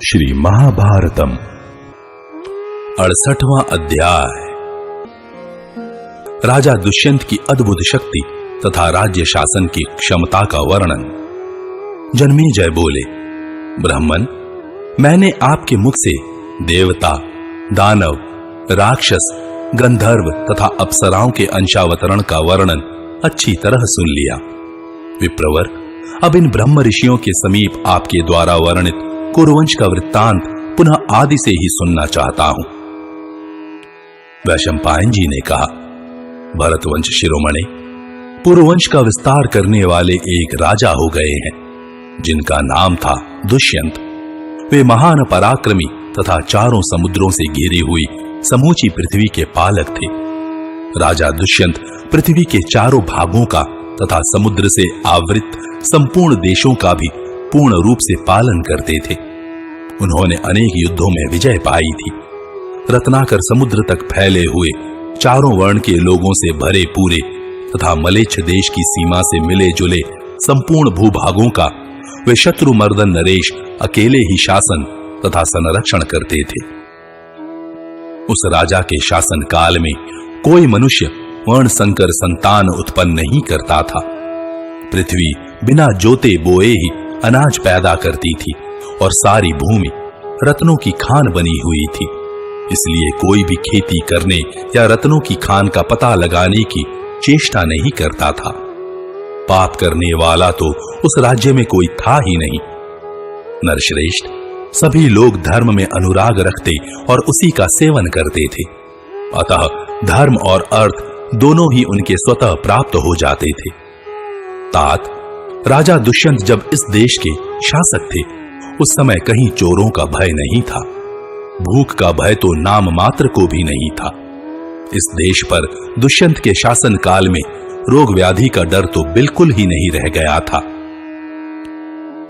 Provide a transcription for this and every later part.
श्री महाभारतम 68वां अध्याय। राजा दुष्यंत की अद्भुत शक्ति तथा राज्य शासन की क्षमता का वर्णन। जन्मेजय बोले, ब्राह्मण, मैंने आपके मुख से देवता, दानव, राक्षस, गंधर्व तथा अप्सराओं के अंशावतरण का वर्णन अच्छी तरह सुन लिया। विप्रवर, अब इन ब्रह्म ऋषियों के समीप आपके द्वारा वर्णित कुरुवंश का वृत्तांत पुनः आदि से ही सुनना चाहता हूं। वैशंपायन जी ने कहा, भरतवंश शिरोमणि, पुरुवंश का विस्तार करने वाले एक राजा हो गए हैं जिनका नाम था दुष्यंत। वे महान पराक्रमी तथा चारों समुद्रों से घिरी हुई समूची पृथ्वी के पालक थे। राजा दुष्यंत पृथ्वी के चारों भागों का तथा समुद्र से आवृत संपूर्ण देशों का भी पूर्ण रूप से पालन करते थे। उन्होंने अनेक युद्धों में विजय पाई थी। रत्नाकर समुद्र तक फैले हुए चारों वर्ण के लोगों से भरे पूरे तथा मलेच्छ देश की सीमा से मिले जुले संपूर्ण भूभागों का वे शत्रुमर्दन नरेश अकेले ही शासन तथा संरक्षण करते थे। उस राजा के शासन काल में कोई मनुष्य वर्ण संकर संतान उत्पन्न नहीं करता था। पृथ्वी बिना जोते बोए ही अनाज पैदा करती थी और सारी भूमि रत्नों की खान बनी हुई थी। इसलिए कोई भी खेती करने या रत्नों की खान का पता लगाने की चेष्टा नहीं करता था। पाप करने वाला तो उस राज्य में कोई था ही नहीं। नरश्रेष्ठ, सभी लोग धर्म में अनुराग रखते और उसी का सेवन करते थे। अतः धर्म और अर्थ दोनों ही उनके स्वतः प्राप्त हो जाते थे। तात, राजा दुष्यंत जब इस देश के शासक थे उस समय कहीं चोरों का भय नहीं था। भूख का भय तो नाम मात्र को भी नहीं था। इस देश पर दुष्यंत के शासन काल में रोग व्याधि का डर तो बिल्कुल ही नहीं रह गया था।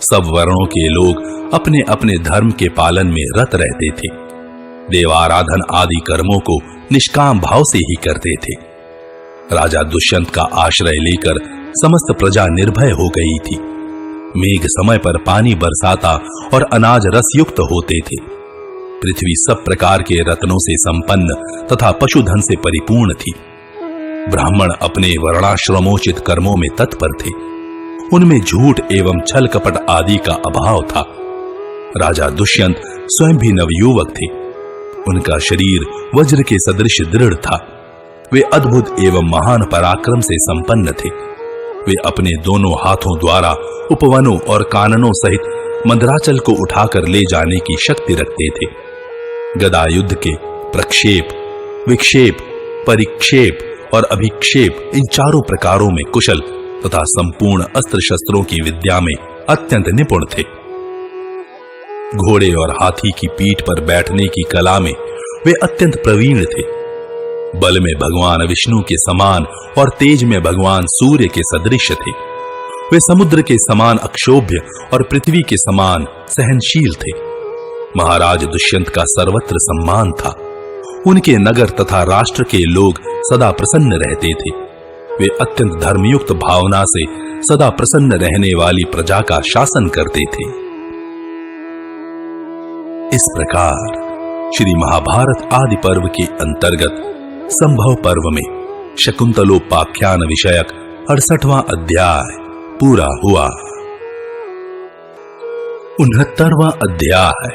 सब वर्णों के लोग अपने अपने धर्म के पालन में रत रहते थे। देवाराधन आदि कर्मों को निष्काम भाव से ही करते थे। राजा दुष्यंत का आश्रय लेकर समस्त प्रजा निर्भय हो गई थी। मेघ समय पर पानी बरसाता और अनाज रसयुक्त होते थे। पृथ्वी सब प्रकार के रत्नों से संपन्न तथा पशुधन से परिपूर्ण थी। ब्राह्मण अपने वर्णाश्रमोचित कर्मों में तत्पर थे। उनमें झूठ एवं छल कपट आदि का अभाव था। राजा दुष्यंत स्वयं भी नवयुवक थे। उनका शरीर वज्र के सदृश दृढ़ था। वे अद्भुत एवं महान पराक्रम से संपन्न थे। वे अपने दोनों हाथों द्वारा उपवनों और काननों सहित मंदराचल को उठाकर ले जाने की शक्ति रखते थे। गदा युद्ध के प्रक्षेप, विक्षेप, परिक्षेप और अभिक्षेप इन चारों प्रकारों में कुशल तथा संपूर्ण अस्त्र शस्त्रों की विद्या में अत्यंत निपुण थे। घोड़े और हाथी की पीठ पर बैठने की कला में वे अत्यंत प्रवीण थे। बल में भगवान विष्णु के समान और तेज में भगवान सूर्य के सदृश थे। वे समुद्र के समान अक्षोभ्य और पृथ्वी के समान सहनशील थे। महाराज दुष्यंत का सर्वत्र सम्मान था। उनके नगर तथा राष्ट्र के लोग सदा प्रसन्न रहते थे। वे अत्यंत धर्मयुक्त भावना से सदा प्रसन्न रहने वाली प्रजा का शासन करते थे। इस प्रकार श्री महाभारत आदि पर्व के अंतर्गत संभव पर्व में शकुंतलोपाख्यान विषयक 68वां अध्याय पूरा हुआ। 69वां अध्याय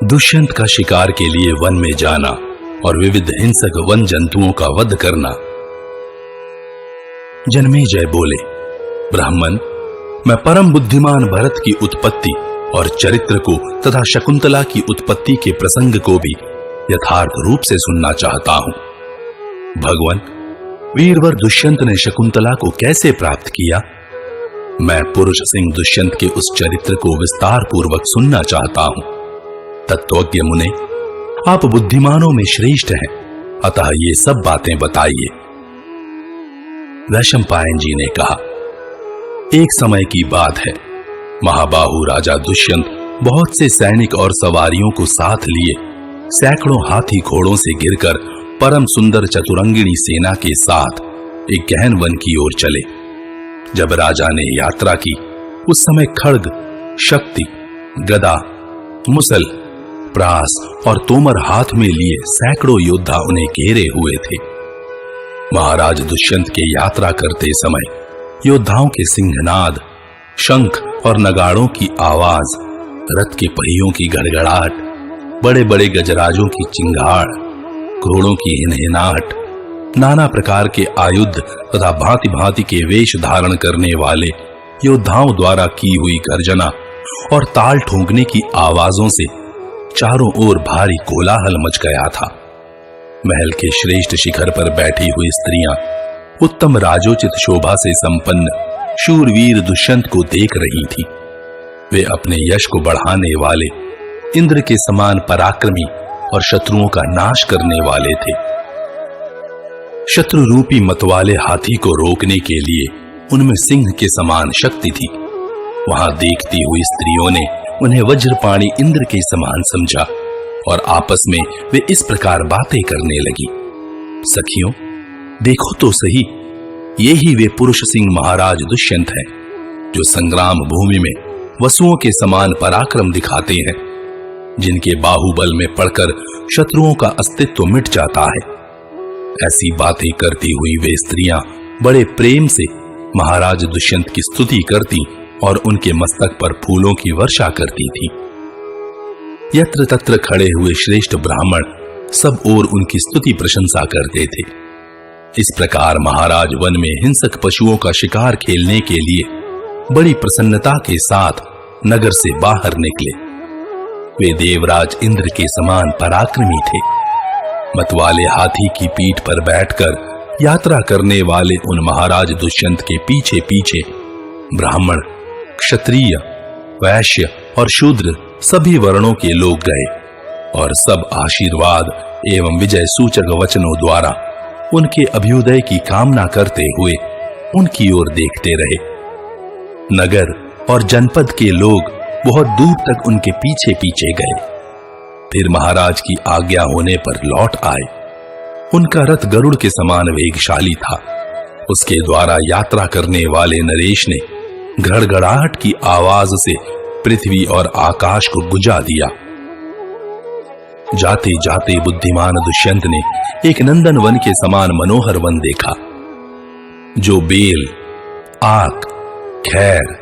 दुष्यंत का शिकार के लिए वन में जाना और विविध हिंसक वन जंतुओं का वध करना। जन्मेजय बोले, ब्राह्मण, मैं परम बुद्धिमान भरत की उत्पत्ति और चरित्र को तथा शकुंतला की उत्पत्ति के प्रसंग को भी यथार्थ रूप से सुनना चाहता हूं। भगवान, वीरवर दुष्यंत ने शकुंतला को कैसे प्राप्त किया? मैं पुरुष सिंह दुष्यंत के उस चरित्र को विस्तार पूर्वक सुनना चाहता हूं। तत्वज्ञ मुने, आप बुद्धिमानों में श्रेष्ठ हैं, अतः ये सब बातें बताइए। वैशंपायन जी ने कहा, एक समय की बात है। महाबाहु राजा दुष्यंत बहुत से सैनिक और सवारियों को साथ लिए सैकड़ों हाथी घोड़ों से गिरकर परम सुंदर चतुरंगिणी सेना के साथ एक गहन वन की ओर चले। जब राजा ने यात्रा की उस समय खड्ग, शक्ति, गदा, मुसल, प्रास और तोमर हाथ में लिए सैकड़ों योद्धा उन्हें घेरे हुए थे। महाराज दुष्यंत के यात्रा करते समय योद्धाओं के सिंहनाद, शंख और नगाड़ों की आवाज, रथ के पहियों की गड़गड़ाहट, बड़े बड़े गजराजों की चिंगाड़, घोड़ों की हिनहिनाहट, नाना प्रकार के आयुध तथा भांति भांति के वेश धारण करने वाले योद्धाओं द्वारा की हुई गर्जना और ताल ठोंकने की आवाजों से चारों ओर भारी कोलाहल मच गया था। महल के श्रेष्ठ शिखर पर बैठी हुई स्त्रियां उत्तम राजोचित शोभा से संपन्न शूरवीर दुष्यंत को देख रही थी। वे अपने यश को बढ़ाने वाले, इंद्र के समान पराक्रमी और शत्रुओं का नाश करने वाले थे। शत्रु रूपी मतवाले हाथी को रोकने के लिए उनमें सिंह के समान शक्ति थी। वहां देखती हुई स्त्रियों ने उन्हें वज्रपाणी इंद्र के समान समझा और आपस में वे इस प्रकार बातें करने लगी। सखियों, देखो तो सही, ये ही वे पुरुष सिंह महाराज दुष्यंत हैं, जो संग्राम भूमि में वसुओं के समान पराक्रम दिखाते हैं, जिनके बाहुबल में पड़कर शत्रुओं का अस्तित्व मिट जाता है। ऐसी बातें करती हुई वे स्त्रियां बड़े प्रेम से महाराज दुष्यंत की स्तुति करती और उनके मस्तक पर फूलों की वर्षा करती थी। यत्र तत्र खड़े हुए श्रेष्ठ ब्राह्मण सब ओर उनकी स्तुति प्रशंसा करते थे। इस प्रकार महाराज वन में हिंसक पशुओं का शिकार खेलने के लिए बड़ी प्रसन्नता के साथ नगर से बाहर निकले। वे देवराज इंद्र के समान पराक्रमी थे। मतवाले हाथी की पीठ पर बैठकर यात्रा करने वाले उन महाराज दुष्यंत के पीछे पीछे ब्राह्मण, क्षत्रिय, वैश्य और शूद्र सभी वर्णों के लोग गए और सब आशीर्वाद एवं विजय सूचक वचनों द्वारा उनके अभ्युदय की कामना करते हुए उनकी ओर देखते रहे। नगर और जनपद के लोग बहुत दूर तक उनके पीछे पीछे गए। फिर महाराज की आज्ञा होने पर लौट आए। उनका रथ गरुड़ के समान वेगशाली था। उसके द्वारा यात्रा करने वाले नरेश ने गड़गड़ाहट की आवाज से पृथ्वी और आकाश को गुंजा दिया। जाते जाते बुद्धिमान दुष्यंत ने एक नंदन वन के समान मनोहर वन देखा, जो बेल, आक, खैर,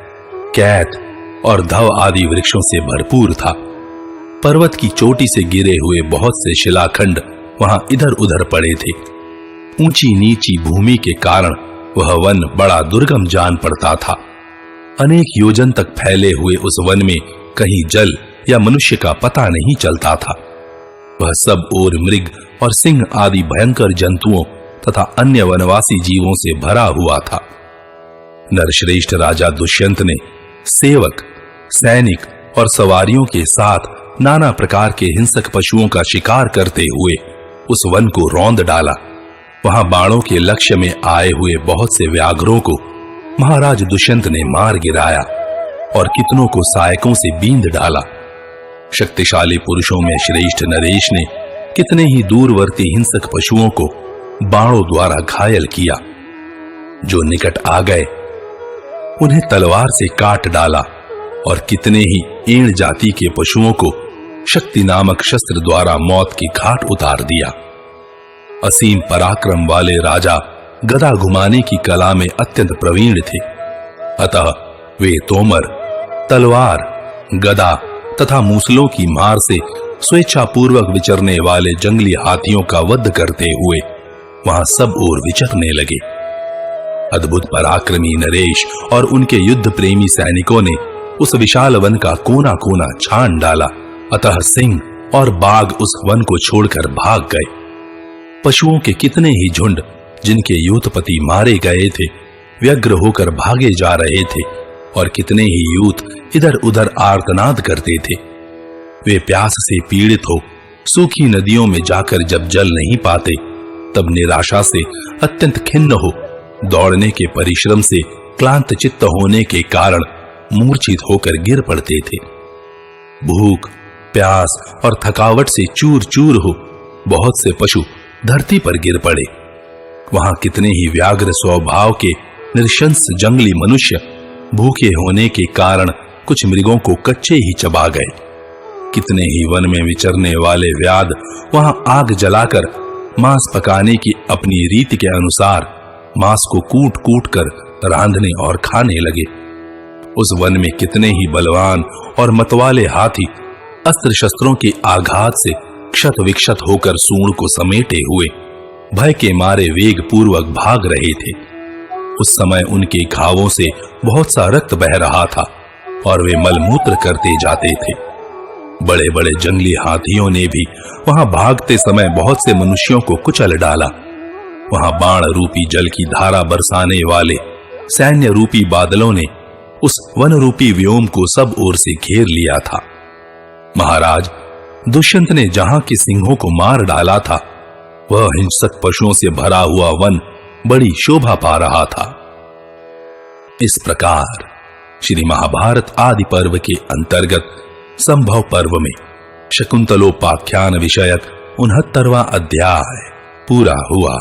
कैथ और धव आदि वृक्षों से भरपूर था। पर्वत की चोटी से गिरे हुए बहुत से शिलाखंड वहां इधर उधर पड़े थे। ऊंची नीची भूमि के कारण वह वन बड़ा दुर्गम जान पड़ता था। अनेक योजन तक फैले हुए उस वन में कहीं जल या मनुष्य का पता नहीं चलता था। वह सब ओर मृग और सिंह आदि भयंकर जंतुओं तथा अन्य वनवासी जीवों से भरा हुआ था। नरश्रेष्ठ राजा दुष्यंत ने सेवक, सैनिक और सवारियों के साथ नाना प्रकार के हिंसक पशुओं का शिकार करते हुए उस वन को रौंद डाला। वहां बाणों के लक्ष्य में आए हुए बहुत से व्याघ्रों को महाराज दुष्यंत ने मार गिराया और कितनों को सायकों से बींध डाला। शक्तिशाली पुरुषों में श्रेष्ठ नरेश ने कितने ही दूरवर्ती हिंसक पशुओं को बाणों द्वारा घायल किया। जो निकट आ गए उन्हें तलवार से काट डाला और कितने ही ईण जाति के पशुओं को शक्ति नामक शस्त्र द्वारा मौत की घाट उतार दिया। असीम पराक्रम वाले राजा गदा घुमाने की कला में अत्यंत प्रवीण थे। अतः वे तोमर, तलवार, गदा तथा मूसलों की मार से स्वेच्छापूर्वक विचरने वाले जंगली हाथियों का वध करते हुए वहां सब ओर विचरने लगे। अद्भुत पराक्रमी नरेश और उनके युद्ध प्रेमी सैनिकों ने उस विशाल वन का कोना कोना छान डाला। अतः सिंह और बाघ उस वन को छोड़कर भाग गए। पशुओं के कितने ही झुंड जिनके यूथपति मारे गए थे व्यग्र होकर भागे जा रहे थे और कितने ही यूथ इधर उधर आर्तनाद करते थे। वे प्यास से पीड़ित हो सूखी नदियों में जाकर जब जल नहीं पाते तब निराशा से अत्यंत खिन्न हो दौड़ने के परिश्रम से क्लांत चित्त होने के कारण मूर्छित होकर गिर पड़ते थे। भूख, प्यास और थकावट से चूर चूर हो बहुत से पशु धरती पर गिर पड़े। वहां कितने ही व्याघ्र स्वभाव के नृशंस जंगली मनुष्य भूखे होने के कारण कुछ मृगों को कच्चे ही चबा गए। कितने ही वन में विचरने वाले व्याध वहां आग जलाकर मांस पकाने की अपनी रीति के अनुसार मांस को कूट कूट कर रांधने और खाने लगे। उस वन में कितने ही बलवान और मतवाले हाथी अस्त्र शस्त्रों के आघात से क्षत विक्षत होकर सूंड को समेटे हुए भय के मारे वेग पूर्वक भाग रहे थे। उस समय उनके घावों से बहुत सा रक्त बह रहा था और वे मलमूत्र करते जाते थे। बड़े बड़े जंगली हाथियों ने भी वहां भागते समय बहुत से मनुष्यों को कुचल डाला। वहां बाण रूपी जल की धारा बरसाने वाले सैन्य रूपी बादलों ने उस वन रूपी व्योम को सब ओर से घेर लिया था। महाराज दुष्यंत ने जहां के सिंहों को मार डाला था, वह हिंसक पशुओं से भरा हुआ वन बड़ी शोभा पा रहा था। इस प्रकार श्री महाभारत आदि पर्व के अंतर्गत संभव पर्व में शकुंतलोपाख्यान विषयक 69वां अध्याय पूरा हुआ।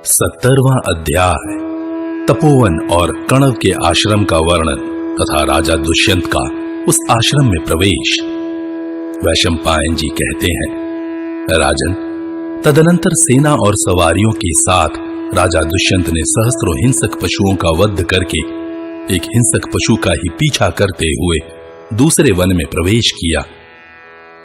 70वां अध्याय तपोवन और कणव के आश्रम का वर्णन तथा राजा दुष्यंत का उस आश्रम में प्रवेश। वैशंपायन जी कहते हैं, राजन, तदनंतर सेना और सवारियों के साथ राजा दुष्यंत ने सहस्त्रों हिंसक पशुओं का वध करके एक हिंसक पशु का ही पीछा करते हुए दूसरे वन में प्रवेश किया।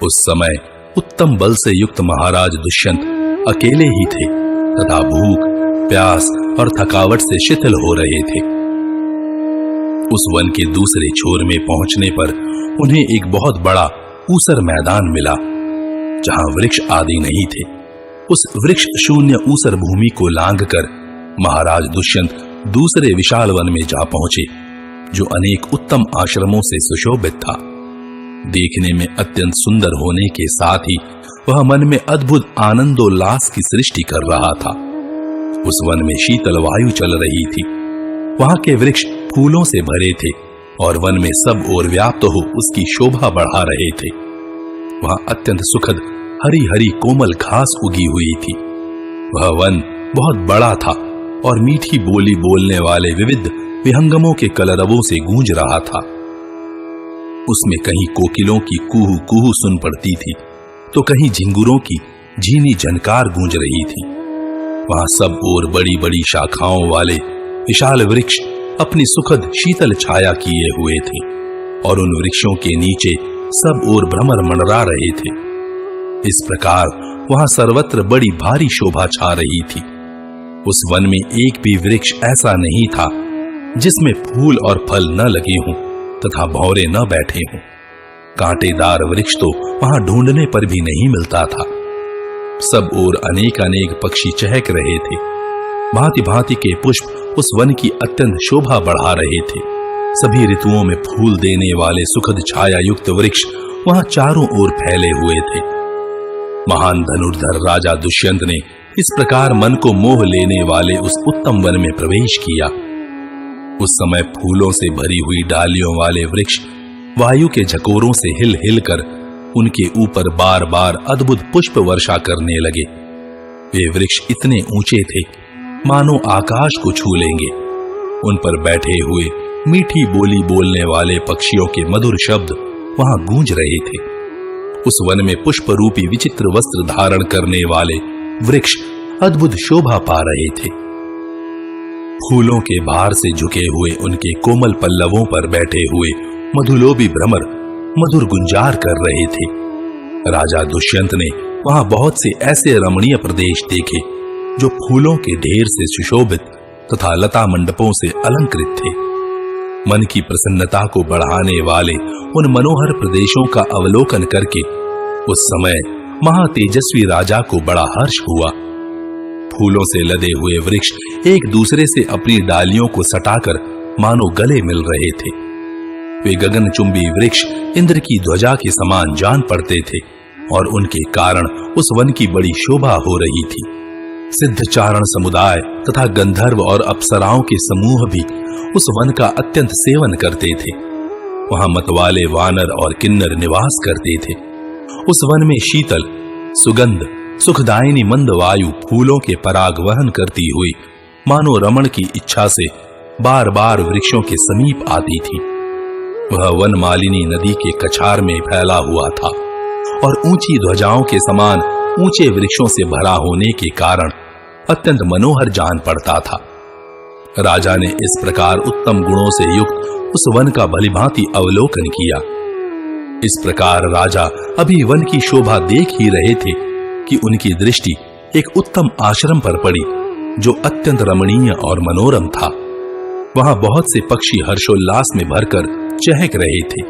उस समय उत्तम बल से युक्त महाराज दुष्यंत अकेले ही थे तथा भूख, प्यास और थकावट से शिथिल हो रहे थे। उस वन के दूसरे छोर में पहुंचने पर उन्हें एक बहुत बड़ा ऊसर मैदान मिला, जहां वृक्ष आदि नहीं थे। उस वृक्ष शून्य ऊसर भूमि को लांघकर महाराज दुष्यंत दूसरे विशाल वन में जा पहुंचे, जो अनेक उत्तम आश्रमों से सुशोभित था। देखने में अत्यंत सुंदर होने के साथ ही वह मन में अद्भुत आनंदोल्लास की सृष्टि कर रहा था। उस वन में शीतल वायु चल रही थी। वहां के वृक्ष फूलों से भरे थे और वन में सब ओर व्याप्त हो उसकी शोभा बढ़ा रहे थे। वहां अत्यंत सुखद हरी हरी कोमल घास उगी हुई थी। वह वन बहुत बड़ा था और मीठी बोली बोलने वाले विविध विहंगमों के कलरवों से गूंज रहा था। उसमें कहीं कोकिलों की कूहू कूहू सुन पड़ती थी, तो कहीं झिंगुरों की झीनी झनकार गूंज रही थी। वहां सब ओर बड़ी बड़ी शाखाओं वाले विशाल वृक्ष अपनी सुखद शीतल छाया किए हुए थे और उन वृक्षों के नीचे सब ओर भ्रमर मंडरा रहे थे। इस प्रकार वहां सर्वत्र बड़ी भारी शोभा छा रही थी। उस वन में एक भी वृक्ष ऐसा नहीं था जिसमें फूल और फल न लगे हों तथा भौरे न बैठे हों। कांटेदार वृक्ष तो वहां ढूंढने पर भी नहीं मिलता था। सब ओर अनेक अनेक पक्षी चहक रहे थे। भांति भांति के पुष्प उस वन की अत्यंत शोभा बढ़ा रहे थे। सभी ऋतुओं में फूल देने वाले सुखद छाया युक्त वृक्ष वहां चारों ओर फैले हुए थे। महान धनुर्धर राजा दुष्यंत ने इस प्रकार मन को मोह लेने वाले उस उत्तम वन में प्रवेश किया। उस समय फूलों से भरी हुई डालियों वाले वृक्ष वायु के झकोरों से हिल हिल कर उनके ऊपर बार बार अद्भुत पुष्प वर्षा करने लगे। वे वृक्ष इतने ऊंचे थे मानो आकाश को छू लेंगे। उन पर बैठे हुए मीठी बोली बोलने वाले पक्षियों के मधुर शब्द वहां गूंज रहे थे। उस वन में पुष्प रूपी विचित्र वस्त्र धारण करने वाले वृक्ष अद्भुत शोभा पा रहे थे। फूलों के भार से झुके हुए उनके कोमल पल्लवों पर बैठे हुए मधुलोभी भ्रमर मधुर गुंजार कर रहे थे। राजा दुष्यंत ने वहां बहुत से ऐसे रमणीय प्रदेश देखे जो फूलों के ढेर से सुशोभित तथा लता मंडपों से अलंकृत थे। मन की प्रसन्नता को बढ़ाने वाले उन मनोहर प्रदेशों का अवलोकन करके उस समय महातेजस्वी राजा को बड़ा हर्ष हुआ। फूलों से लदे हुए वृक्ष एक दूसरे से अपनी डालियों को सटाकर मानो गले मिल रहे थे। वे गगनचुंबी वृक्ष इंद्र की ध्वजा के समान जान पड़ते थे और उनके कारण उस वन की बड़ी शोभा हो रही थी। सिद्धचारण समुदाय तथा गंधर्व और अप्सराओं के समूह भी उस वन का अत्यंत सेवन करते थे। वहां मतवाले वानर और किन्नर निवास करते थे। उस वन में शीतल सुगंध सुखदायिनी मंद वायु फूलों के पराग वहन करती हुई मानो रमण की इच्छा से बार बार वृक्षों के समीप आती थी। वह वन मालिनी नदी के कछार में फैला हुआ था और ऊंची ध्वजाओं के समान ऊंचे वृक्षों से भरा होने के कारण अत्यंत मनोहर जान पड़ता था। राजा ने इस प्रकार उत्तम गुणों से युक्त उस वन का भलीभांति अवलोकन किया। इस प्रकार राजा अभी वन की शोभा देख ही रहे थे कि उनकी दृष्टि एक उत्तम आश्रम पर पड़ी जो अत्यंत रमणीय और मनोरम था। वहां बहुत से पक्षी हर्षोल्लास में भरकर चहक रहे थे।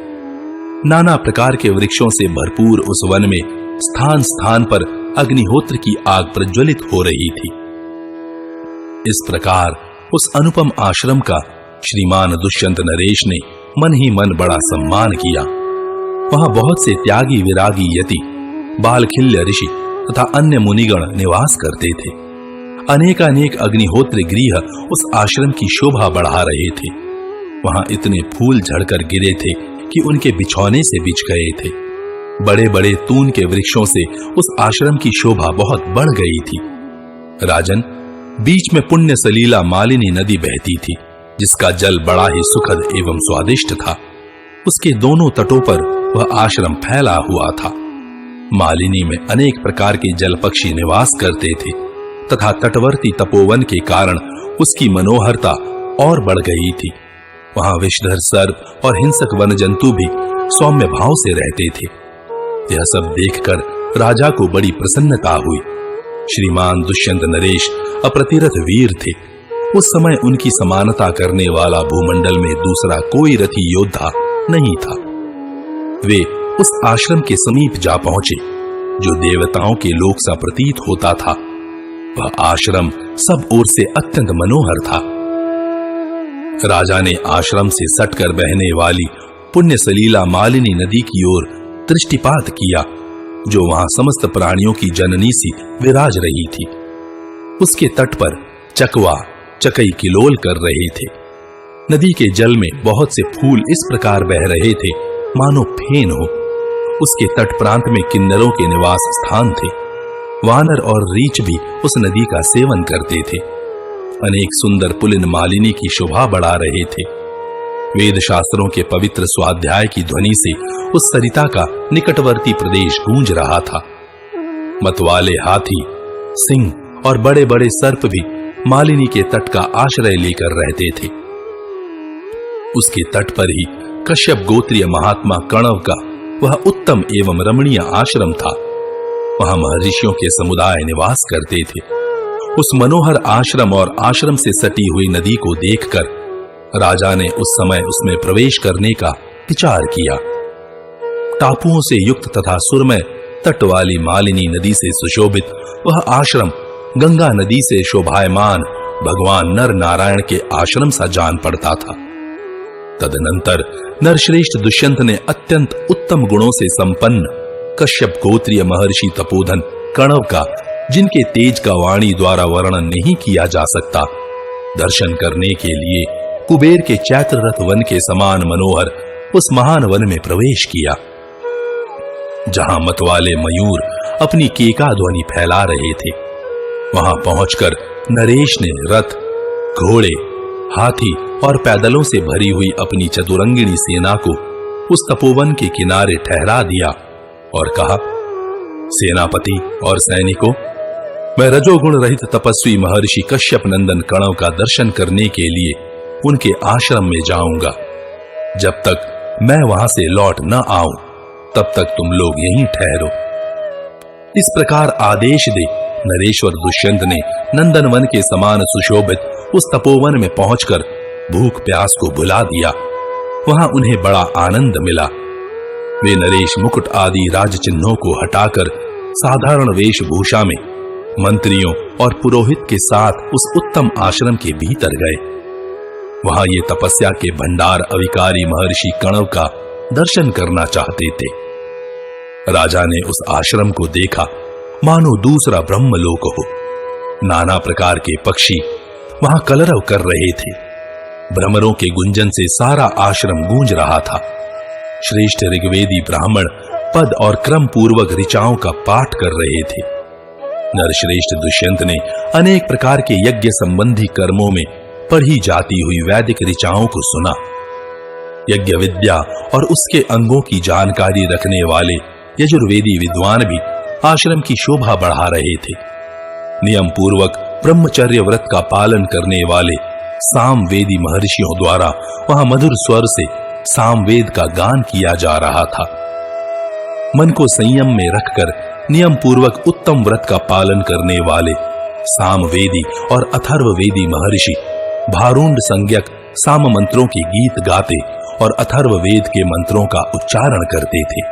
नाना प्रकार के वृक्षों से भरपूर उस वन में स्थान स्थान पर अग्निहोत्र की आग प्रज्वलित हो रही थी। इस प्रकार उस अनुपम आश्रम का श्रीमान दुष्यंत नरेश ने मन ही मन बड़ा सम्मान किया। वहां बहुत से त्यागी विरागी यति, बालखिल्य ऋषि तथा अन्य मुनिगण निवास करते थे। अनेकानेक अग्निहोत्र गृह उस आश्रम की शोभा बढ़ा रहे थे। वहां इतने फूल झड़कर गिरे थे कि उनके बिछौने से बिछ गए थे। बड़े बड़े तून के वृक्षों से उस आश्रम की शोभा बहुत बढ़ गई थी। राजन, बीच में पुण्य सलीला मालिनी नदी बहती थी जिसका जल बड़ा ही सुखद एवं स्वादिष्ट था। उसके दोनों तटों पर वह आश्रम फैला हुआ था। मालिनी में अनेक प्रकार के जल पक्षी निवास करते थे तथा तटवर्ती तपोवन के कारण उसकी मनोहरता और बढ़ गई थी। वहां विषधर सर्प और हिंसक वन जंतु भी सौम्य भाव से रहते थे। यह सब देखकर राजा को बड़ी प्रसन्नता हुई। श्रीमान दुष्यंत नरेश अप्रतिरथ वीर थे। उस समय उनकी समानता करने वाला भूमंडल में दूसरा कोई रथी योद्धा नहीं था। वे उस आश्रम के समीप जा पहुंचे जो देवताओं के लोक सा प्रतीत होता था। वह आश्रम सब ओर से अत्यंत मनोहर था। राजा ने आश्रम से सटकर बहने वाली पुण्य सलीला मालिनी नदी की ओर दृष्टिपात किया जो वहां समस्त प्राणियों की जननी सी विराज रही थी। उसके तट पर चकवा चकई किलोल कर रहे थे। नदी के जल में बहुत से फूल इस प्रकार बह रहे थे मानो फेन हो। उसके तट प्रांत में किन्नरों के निवास स्थान थे। वानर और रीछ भी उस नदी का सेवन करते थे। अनेक सुंदर पुलिन मालिनी की शोभा बढ़ा रहे थे। वेद शास्त्रों के पवित्र स्वाध्याय की ध्वनि से उस सरिता का निकटवर्ती प्रदेश गूंज रहा था। मतवाले हाथी, सिंह और बड़े बड़े सर्प भी मालिनी के तट का आश्रय लेकर रहते थे। उसके तट पर ही कश्यप गोत्रीय महात्मा कणव का वह उत्तम एवं रमणीय आश्रम था। वहां महर्षियों के समुदाय निवास करते थे। उस मनोहर आश्रम और आश्रम से सटी हुई नदी को देखकर राजा ने उस समय उसमें प्रवेश करने का विचार किया। टापुओं से युक्त तथा सुरमय तट वाली मालिनी नदी से सुशोभित वह आश्रम गंगा नदी से शोभायमान भगवान नर नारायण के आश्रम सा जान पड़ता था। तदनंतर नरश्रेष्ठ दुष्यंत ने अत्यंत उत्तम गुणों से संपन्न कश्यप गोत्रीय महर्षि तपोधन कणव का, जिनके तेज का वाणी द्वारा वर्णन नहीं किया जा सकता, दर्शन करने के लिए कुबेर के चैत्ररथ वन के समान मनोहर उस महान वन में प्रवेश किया, जहां मतवाले मयूर अपनी केका ध्वनि फैला रहे थे। वहां पहुंचकर नरेश ने रथ, घोड़े, हाथी और पैदलों से भरी हुई अपनी चतुरंगिणी सेना को उस तपोवन के किनारे ठहरा दिया और कहा, सेनापति और सैनिकों, मैं रजोगुण रहित तपस्वी महर्षि कश्यप नंदन कणव का दर्शन करने के लिए उनके आश्रम में जाऊंगा। जब तक मैं वहां से लौट न आऊं तब तक तुम लोग यहीं ठहरो। इस प्रकार आदेश दे नरेश्वर दुष्यंत ने नंदनवन के समान सुशोभित उस तपोवन में पहुंचकर भूख प्यास को भुला दिया। वहां उन्हें बड़ा आनंद मिला। वे नरेश मुकुट आदि राज चिन्हों को हटाकर साधारण वेशभूषा में मंत्रियों और पुरोहित के साथ उस उत्तम आश्रम के भीतर गए। वहां ये तपस्या के भंडार अविकारी महर्षि कणव का दर्शन करना चाहते थे। राजा ने उस आश्रम को देखा मानो दूसरा ब्रह्मलोक हो। नाना प्रकार के पक्षी वहां कलरव कर रहे थे। भ्रमरों के गुंजन से सारा आश्रम गूंज रहा था। श्रेष्ठ ऋग्वेदी ब्राह्मण पद और क्रम पूर्वक ऋचाओं का पाठ कर रहे थे। नरश्रेष्ठ दुष्यंत ने अनेक प्रकार के यज्ञ संबंधी कर्मों में पढ़ी जाती हुई वैदिक ऋचाओं को सुना। यज्ञ विद्या और उसके अंगों की जानकारी रखने वाले यजुर्वेदी विद्वान भी आश्रम की शोभा बढ़ा रहे थे। नियम पूर्वक ब्रह्मचर्य व्रत का पालन करने वाले सामवेदी महर्षियों द्वारा वहां मधुर स्वर से सामवेद का गान किया जा रहा था। मन को संयम में रखकर नियम पूर्वक उत्तम व्रत का पालन करने वाले सामवेदी और अथर्ववेदी महर्षि भारूंड संज्ञक साम मंत्रों के गीत गाते और अथर्ववेद के मंत्रों का उच्चारण करते थे,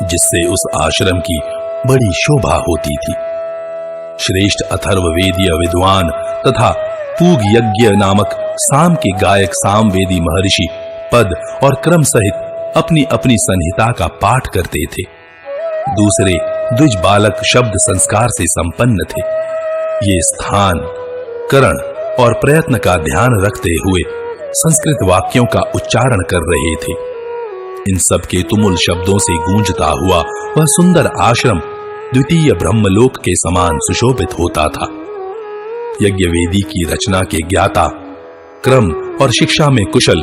जिससे उस आश्रम की बड़ी शोभा होती थी। श्रेष्ठ अथर्ववेदीय विद्वान तथा पूग यज्ञ नामक साम के गायक सामवेदी महर्षि पद और क्रम सहित अपनी अपनी संहिता का पाठ करते थे। दूसरे द्विज बालक शब्द संस्कार से संपन्न थे। ये स्थान, करण और प्रयत्न का ध्यान रखते हुए संस्कृत वाक्यों का उच्चारण कर रहे थे। इन सब के तुमुल शब्दों से गूंजता हुआ वह सुंदर आश्रम द्वितीय ब्रह्मलोक के समान सुशोभित होता था। यज्ञवेदी की रचना के ज्ञाता, क्रम और शिक्षा में कुशल,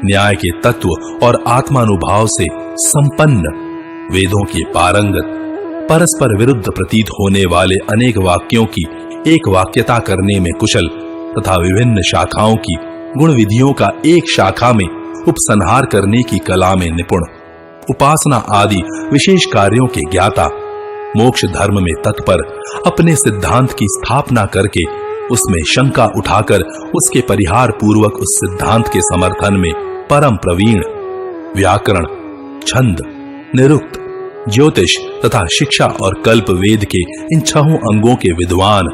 न्याय के तत्व और आत्मानुभाव से संपन्न, वेदों के पारंगत, परस्पर विरुद्ध प्रतीत होने वाले अनेक वाक्यों की एक वाक्यता करने में कुशल तथा विभिन्न शाखाओं की गुण विधियों का एक शाखा में उपसंहार करने की कला में निपुण, उपासना आदि विशेष कार्यों के ज्ञाता, मोक्ष धर्म में तत्पर, अपने सिद्धांत की स्थापना करके उसमें शंका उठाकर उसके परिहार पूर्वक उस सिद्धांत के समर्थन में परम प्रवीण, व्याकरण, छंद, निरुक्त, ज्योतिष तथा शिक्षा और कल्प वेद के इन छहों अंगों के विद्वान,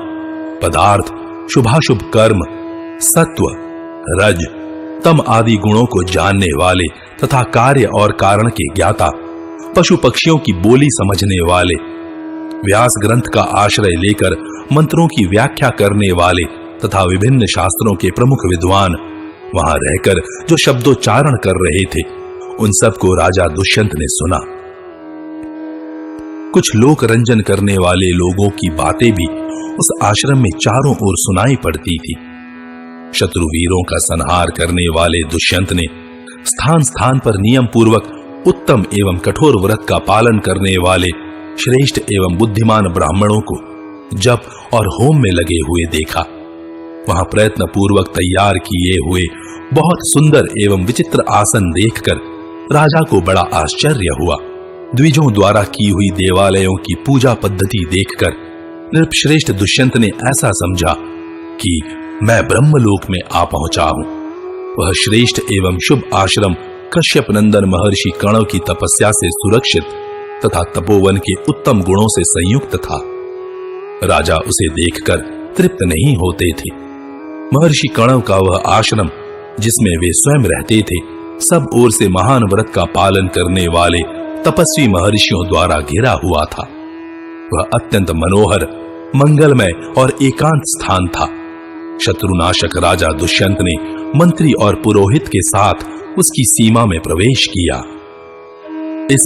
पदार्थ, शुभाशुभ कर्म, सत्व, रज, तम आदि गुणों को जानने वाले तथा कार्य और कारण के ज्ञाता, पशु पक्षियों की बोली समझने वाले, व्यास ग्रंथ का आश्रय लेकर मंत्रों की व्याख्या करने वाले तथा विभिन्न शास्त्रों के प्रमुख विद्वान वहां रहकर जो शब्दोच्चारण कर रहे थे, उन सबको राजा दुष्यंत ने सुना। कुछ लोक रंजन करने वाले लोगों की बातें भी उस आश्रम में चारों ओर सुनाई पड़ती थी। शत्रुवीरों का संहार करने वाले दुष्यंत ने स्थान स्थान पर नियम पूर्वक उत्तम एवं कठोर व्रत का पालन करने वाले श्रेष्ठ एवं बुद्धिमान ब्राह्मणों को जप और होम में लगे हुए देखा। वहां प्रयत्न पूर्वक तैयार किए हुए बहुत सुंदर एवं विचित्र आसन देखकर राजा को बड़ा आश्चर्य हुआ। द्विजों द्वारा की हुई देवालयों की पूजा पद्धति देखकर नृपश्रेष्ठ दुष्यंत ने ऐसा समझा कि मैं ब्रह्मलोक में आ पहुंचा हूं। वह श्रेष्ठ एवं शुभ आश्रम कश्यप नंदन महर्षि कण्व की तपस्या से सुरक्षित तथा तपोवन के उत्तम गुणों से संयुक्त था। राजा उसे देखकर तृप्त नहीं होते थे। महर्षि कण्व का वह आश्रम जिसमें वे स्वयं रहते थे, सब ओर से महान व्रत का पालन करने वाले तपस्वी महर्षियों द्वारा घिरा हुआ था। वह अत्यंत मनोहर, मंगलमय और एकांत स्थान था। शत्रुनाशक राजा दुष्यंत ने मंत्री और पुरोहित के साथ उसकी सीमा में प्रवेश किया। इस